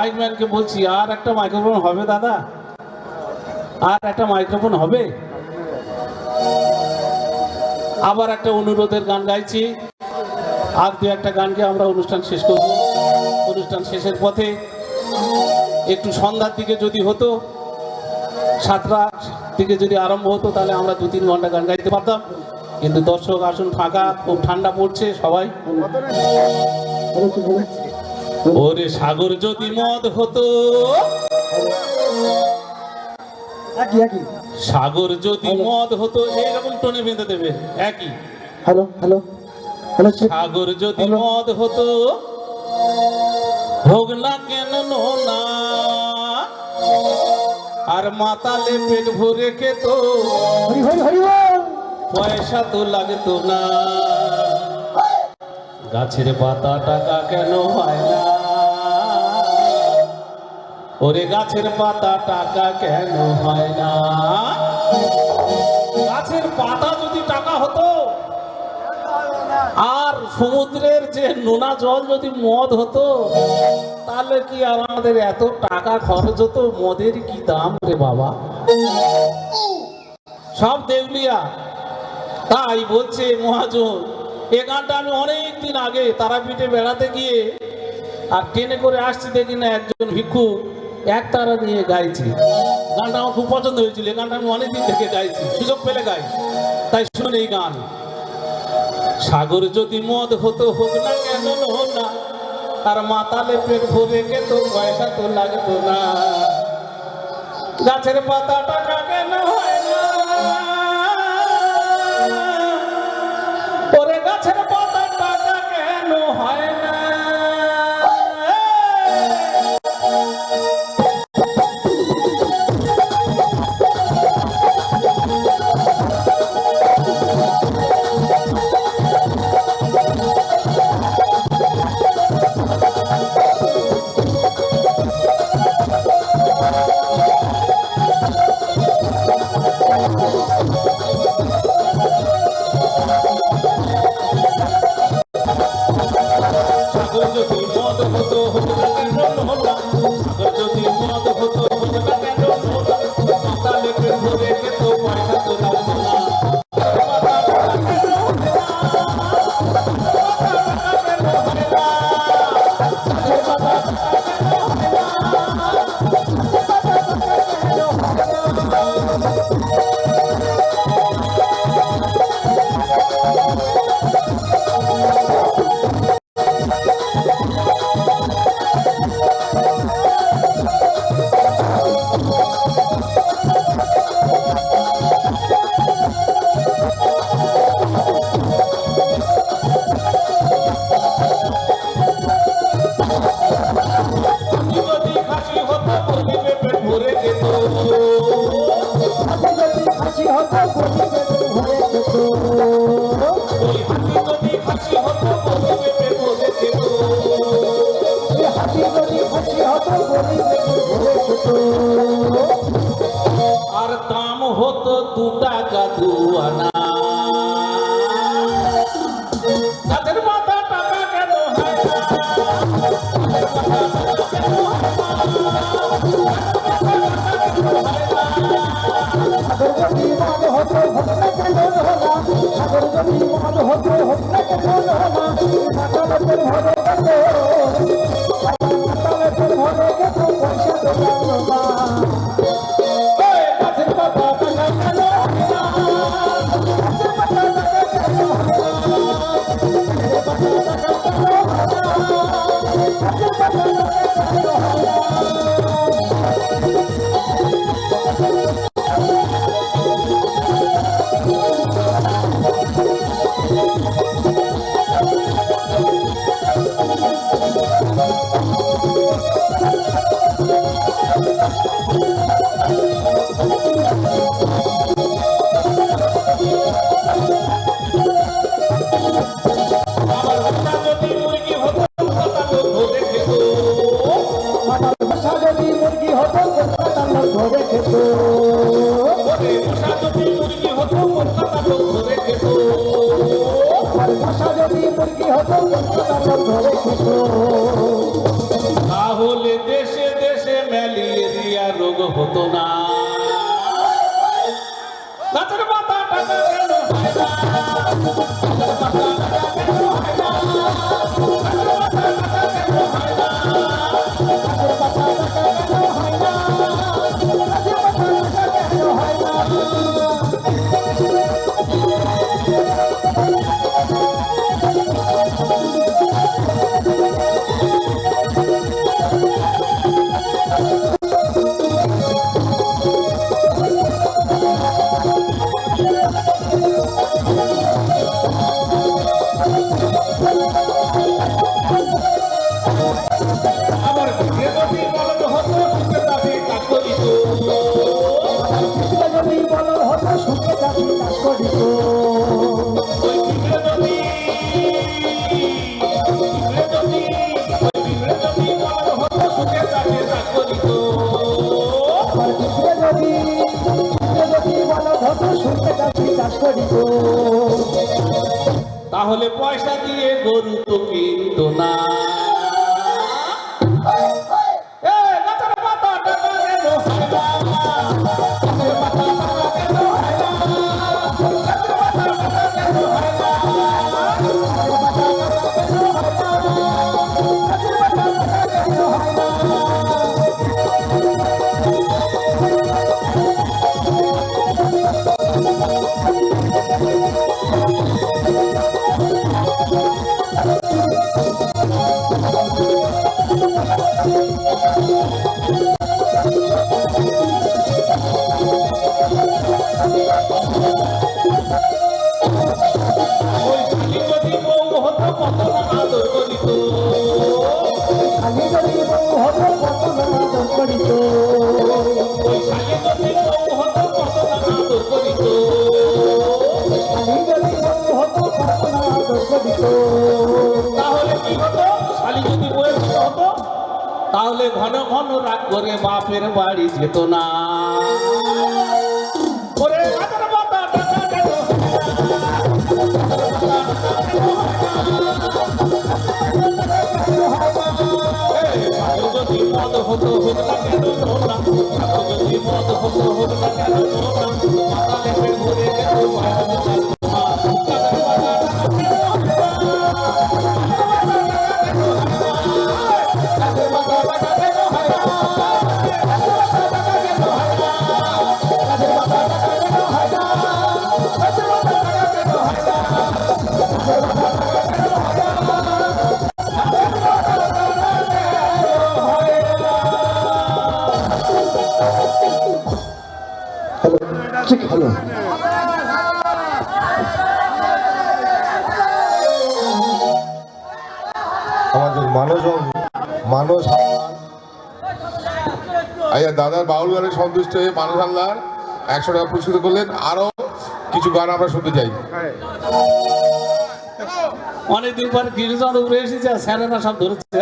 মাইকম্যানকে বলছি, আর একটা মাইক্রোফোন হবে দাদা? আর একটা মাইক্রোফোন হবে? আবার একটা অনুরোধের গান গাইছি, আর দু একটা গানকে আমরা অনুষ্ঠান শেষ করব। অনুষ্ঠান শেষের পথে একটু সন্ধ্যার দিকে যদি হতো, 7টার দিকে যদি আরম্ভ হতো, তাহলে আমরা 2-3 ঘন্টা গান গাইতে পারতাম। কিন্তু দর্শক আসন ফাঁকা, খুব ঠান্ডা পড়ছে সবাই। ওরে সাগর যদি মদ হতো, সাগর যদি মদ হতো, এইরকম টোনে বেঁধে দেবে একই। Hello hello hello. সাগর যদি মদ হতো, হোক না কেন না, আর মাতালে পেট ভরে খেত, পয়সা তো লাগতো না। গাছের পাতা টাকা কেন হয় না, ওরে গাছের পাতা টাকা কেন হয় না? গাছের পাতা যদি টাকা হতো, আর সমুদ্রের যে নোনা জল যদি মদ হতো, তাহলে কি আর আমাদের এত টাকা খরচ হতো? মদের কি দাম রে বাবা, সব দেউলিয়া। তাই বলছে মহাজন, এ গানটা আমি অনেক দিন আগে তারাপীঠে বেড়াতে গিয়ে আর ট্রেনে করে আসছি, দেখি না একজন ভিক্ষু এক তারা নিয়ে গাইছি। গানটা আমার খুব পছন্দ হয়েছিল, এই গানটা আমি অনেকদিন থেকে গাইছি, সুযোগ পেলে গাই। তাই শুনুন এই গান। সাগর যদি মদ হতো, হোক না কেন না, আর মাতালে পেট ভরে খেত, পয়সা তো লাগতো না। গাছের পাতা টাকা কেন হয় না, ওরে গাছের পাতা টাকা কেন হয় না? আর দাম হতো 2 টাকা 2 আনা। গাছের পাতা টাকা কেন হয় না, তাহলে দেশে হতো না। গাছের পাতা টাকা কেন হয় না? গাছের পাতা টাকা কেন হয় না? গাছের পাতা টাকা কেন হয় না? গাছের পাতা টাকা কেন হয় না? গাছের পাতা টাকা কেন হয় না? আমার বিয়ে যদি বলদ হতো সুখে তাকে কাজ করিত। যদি বলদ হতো সুখে চাষি চাষ করিত। ওই বিগড়ে যদি বলদ হতো সুখে তাকে কাজ করিত। আমার পিছনে যদি বলদ হতো সুখে চাষি চাষ করিত। তাহলে পয়সা দিয়ে গরু তো কিনত না। গাছের পাতা টাকা কেন হয় না? গাছের পাতা টাকা কেন হয় না? গাছের পাতা টাকা কেন হয় না? গাছের পাতা টাকা কেন হয় না? গাছের পাতা টাকা কেন হয় না? ওই শালি যদি বউ হতো কত না আদর করিত। খালি যদি বউ হতো কত না আদর করিত। ওই শালি যদি বউ হতো কত না আদর করিত। খালি যদি বউ হতো কত না আদর করিত। তাহলে কি হতো? শালি যদি বউয়ের মতো হতো তাহলে ঘন ঘন রাগ করে বাপের বাড়ি যেত না। ওরে গাছের পাতা টাকা কেন হয় না? গাছের পাতা টাকা কেন হয় না? এই সাধু যদি মদ হতো হোক না কেন নোনা? সাধু যদি মদ হতো হোক না কেন নোনা? মাতালে পেট ভরে যেত মায়ের দোকান ধোয়া। গাছের পাতা টাকা কেন হয় না? গাছের পাতা টাকা কেন হয় না? গাছের পাতা টাকা কেন হয় না? গাছের পাতা টাকা কেন হয় না? গাছের পাতা টাকা কেন হয় না? গাছের পাতা টাকা কেন হয় না? হ্যালো ঠিক হ্যালো আমাদের মানস আচ্ছা দাদার বাউল গানে সন্তুষ্ট হয়ে মানস হালদার 100 টাকা পুরস্কৃত করলেন। আরো কিছু গান আমরা শুনতে চাই। অনেকদিন পর কৃষ্ণচন্দ্র উপরে এসেছে আর স্যারেরা সব ধরেছে।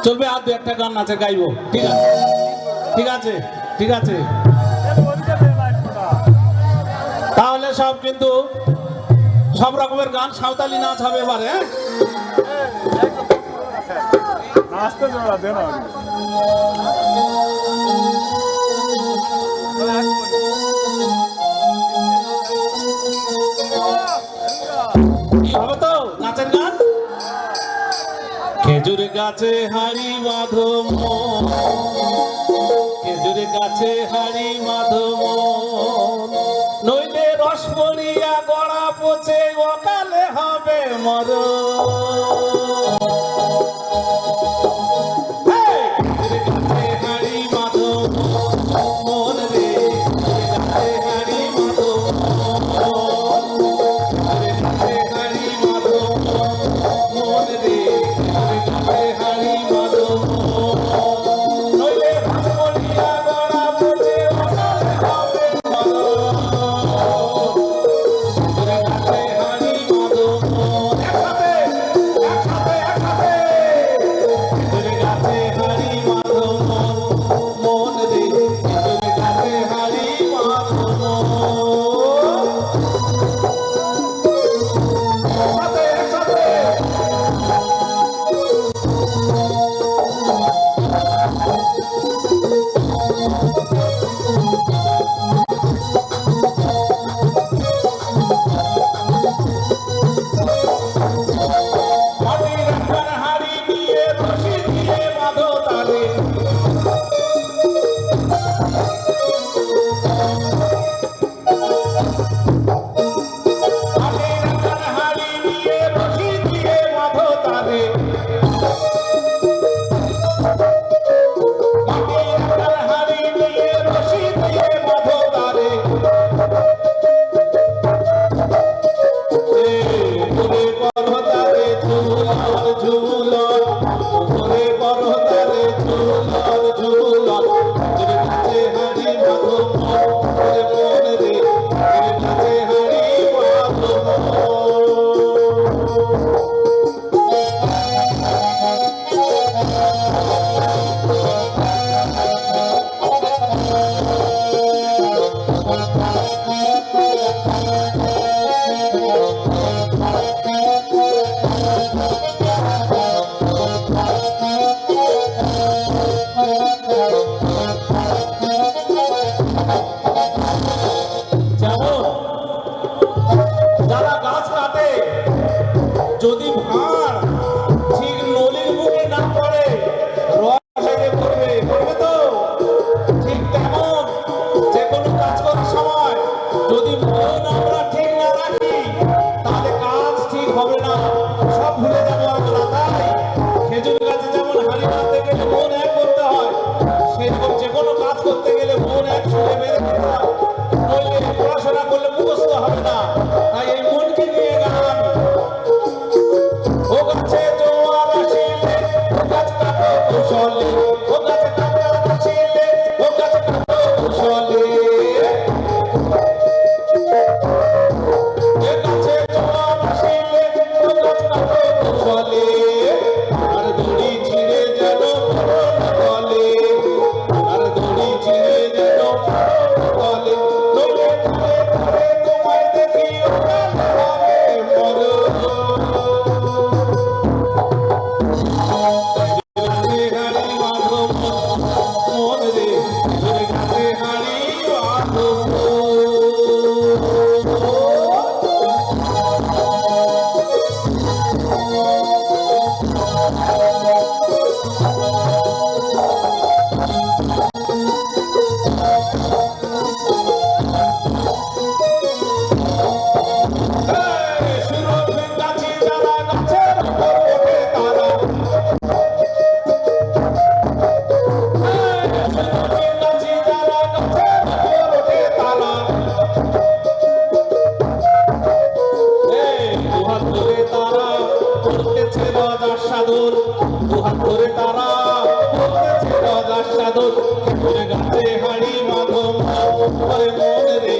চলবে আর দু একটা গান নাচে গাইবো। ঠিক আছে ঠিক আছে ঠিক আছে। তাহলে সব কিন্তু সব রকমের গান সাঁওতালি নাচ হবে এবারে। হ্যাঁ নাচতে জোড়া দে না হবে তো নাচের গান। খেজুর গাছে হাড়ি বাঁধো মন, খেজুর গাছে হাড়ি বাঁধো মন, নইলে রস পড়িয়া গড়া পচে অকালে হবে মরণ। খেজুর গাছে হাড়ি বাঁধো মন রে, খেজুর গাছে হাড়ি বাঁধো মন, খেজুর গাছে হাড়ি বাঁধো মন রে, খেজুর গাছে হাড়ি বাঁধো মন, নইলে রস পড়িয়া গড়া পচে অকালে হবে মরণ। খেজুর গাছে হাড়ি বাঁধো মন। একসাথে যদি ভাঁড় ঠিক নলির মুখে না পড়ে রস হেগে পড়বে, পড়বে তো? ঠিক তেমন যে কোনো কাজ করার সময় যদি মন আমরা ঠিক না রাখি তাহলে কাজ ঠিক হবে না, সব ভুলে যাবো আমরা। তাই খেজুর গাছে যেমন হাড়ি বাঁধতে গেলে মন এক করতে হয়, সেরকম যে কোনো কাজ করতে গেলে মন এক সঙ্গে বেঁধে দিতে হয়, নইলে পড়াশোনা করলে মুখস্থ হবে না। তাই এই মনকে নিয়ে গান। ও গাছে জোয়ার আসিলে ও গাছ কাটো কুশলে, ও গাছে কাটো আসিলে ও গাছ কাটো কুশলে, এ গাছে জোয়ার আসিলে ও গাছ কাটো কুশলে, আর দড়ি ছিঁড়ে যেন তলে, আর দড়ি ছিঁড়ে যেন তলে, নইলে তলে তলে তোমায় দেখি ওখানে হবে মরণ। গাছে হাড়ি বাঁধো মন রে, গাছে হাড়ি বাঁধো। সুরভির গাছে যারা গাছের উপর ওঠে তারা, সুরভির গাছে যারা গাছের উপর ওঠে তারা, দুহাত ধরে তারা করতেছে রাজার সাদর, দুহাত ধরে তারা করতেছে রাজার সাদর। খেজুর গাছে হাড়ি বাঁধো মরে মন রে,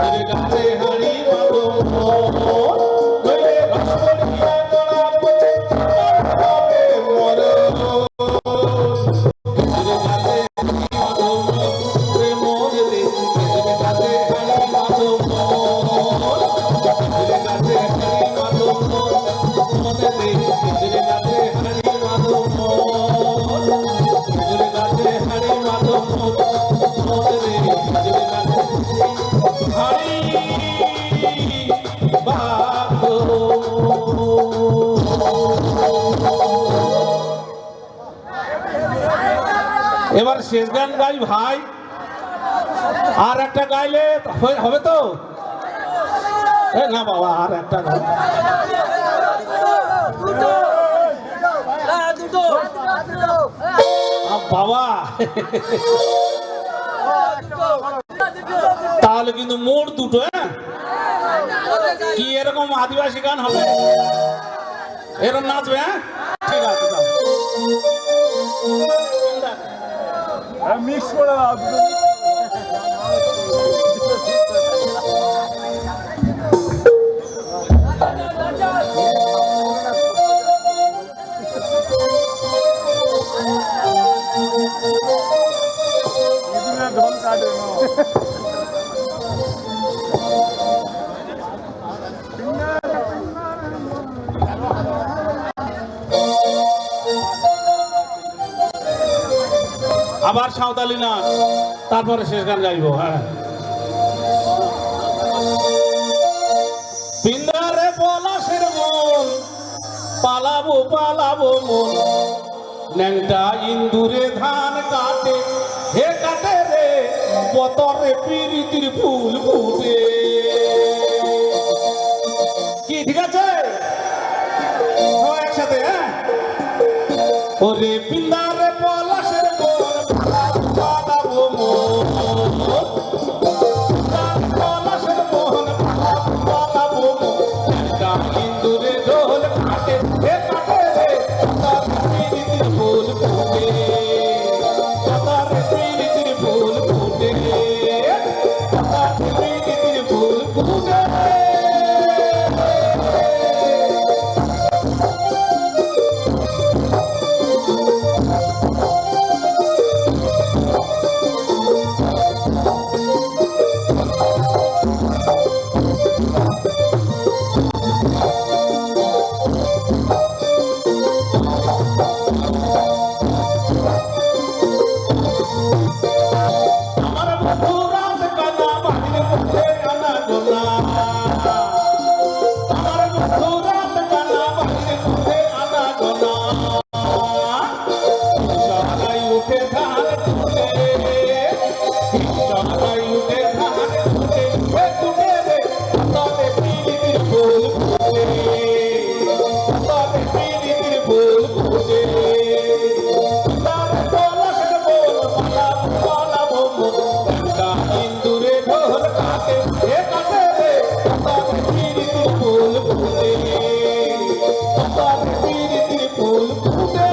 খেজুর গাছে হাড়ি বাঁধো মন, নইলে রস পড়িয়া গলা পচে তোমার হবে মরণ। খেজুর গাছে হাড়ি বাঁধো মরে মন রে, খেজুর গাছে হাড়ি বাঁধো মন, খেজুর গাছে হাড়ি বাঁধো মন রে, খেজুর গাছে হাড়ি বাঁধো মন, খেজুর গাছে হাড়ি বাঁধো মন রে, খেজুর গাছে হাড়ি বাঁধো। এবার শেষ গান গাই ভাই, আর একটা গাইলে হবে তো? না বাবা, আর একটা গান। বাবা তাহলে কিন্তু মোট দুটো। হ্যাঁ, কি এরকম আদিবাসী গান হবে? এরকম নাচবে? হ্যাঁ, ঠিক আছে। মিক্স করে দাও দুটো। ঢোল কাটে না। আবার সাঁওতালি নাচ, তারপরে শেষ গান গাইবো। হ্যাঁ, পিন্দারে পলাশের মন, পালাবো পালাবো মন, ন্যাংটা ইন্দুরে ধান কাটে, হে কাটে রে পতরে পিরিতির ফুল ফুটে। কি ঠিক আছে? একসাথে। হ্যাঁ, ওরে পিন্দারে পলাশের মন, পালাবো মন, পলাশের মন, পালাবো মন, ন্যাংটা ইন্দুরে ঢোল কাটে, হে কাটে রে পতরে পিরিতির ফুল ফুটে, পতরে পিরিতির ফুল ফুটে, পতরে পিরিতির ফুল ফুটে। আমার বন্ধু রাত কানা ঘাটে এ ঘাটে রে তার প্রীতির ফুল ফুটে তার প্রীতির ফুল ফুটে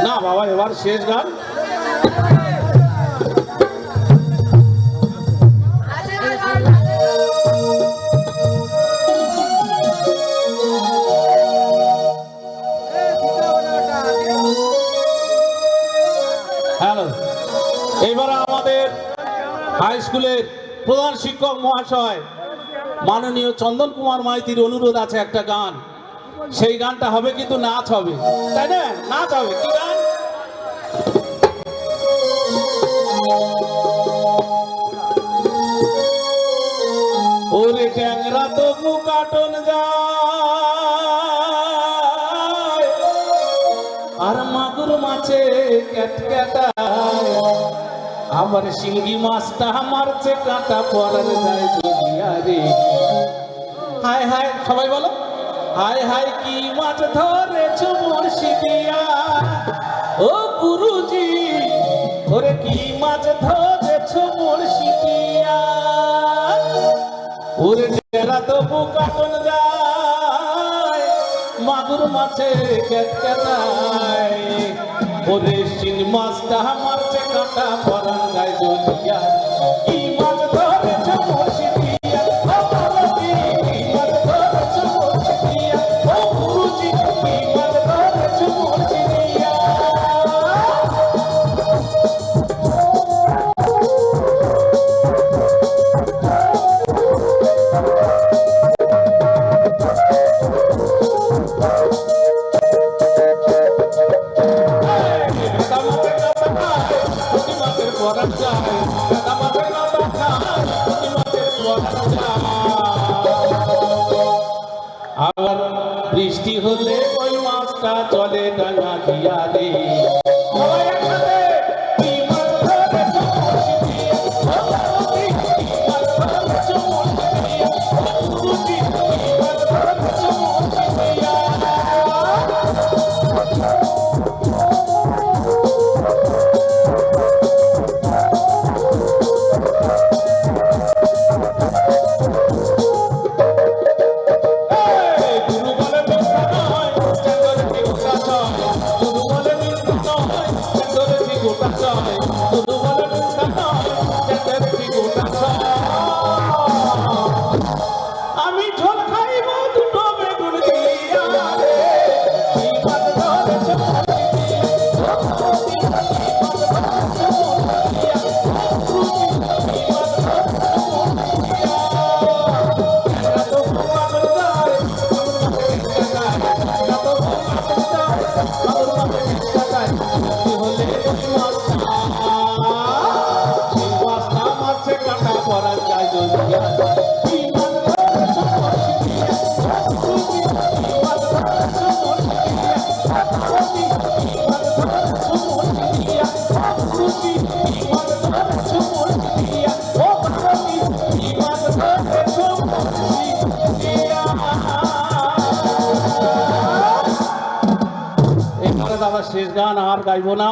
না বাবা এবার শেষ গান হ্যালো এবার আমাদের হাই স্কুলের প্রধান শিক্ষক মহাশয় মাননীয় চন্দন কুমার মাইতির অনুরোধ আছে একটা গান সেই গানটা হবে কিন্তু নাচ হবে তাই না নাচ হবে কি গান ওরে ট্যাংরা তবু কাটন যায় আর মাগুর মাছে ক্যাটক্যাটায় আমার শিঙ্গি মাছটা মারছে কাঁটা পরার যায় জুলিয়া রে হায় হায় সবাই বলো হায় হায় কি মাছ ধরেছ মুর্শিদিয়া ও গুরুজি ওরে কি মাছ ধরেছ মুর্শিদিয়া ওরে ডেরা তবু কাটন যায় মাগুর মাছে ক্যাটক্যাটায় ওরে শিং মাছটা মারছে কাঁটা পরান গায় জলিয়া কি মাছ ধরেছ মুর্শিদিয়া ও গুরুজি কি মাছ ধরেছ মুর্শিদিয়া ও গুরুজি কি মাছ ধরেছ মুর্শিদিয়া আবার বৃষ্টি হলে ওই মাছটা চলে ডাঙা দিয়া রে সবাই একসাথে কি মাছ ধরেছ মুর্শিদিয়া ও গুরুজি কি মাছ ধরেছ মুর্শিদিয়া ও গুরুজি কি মাছ ধরেছ মুর্শিদিয়া গুরু বলে মিথ্যা নয় শেষ গান আর গাইবো না।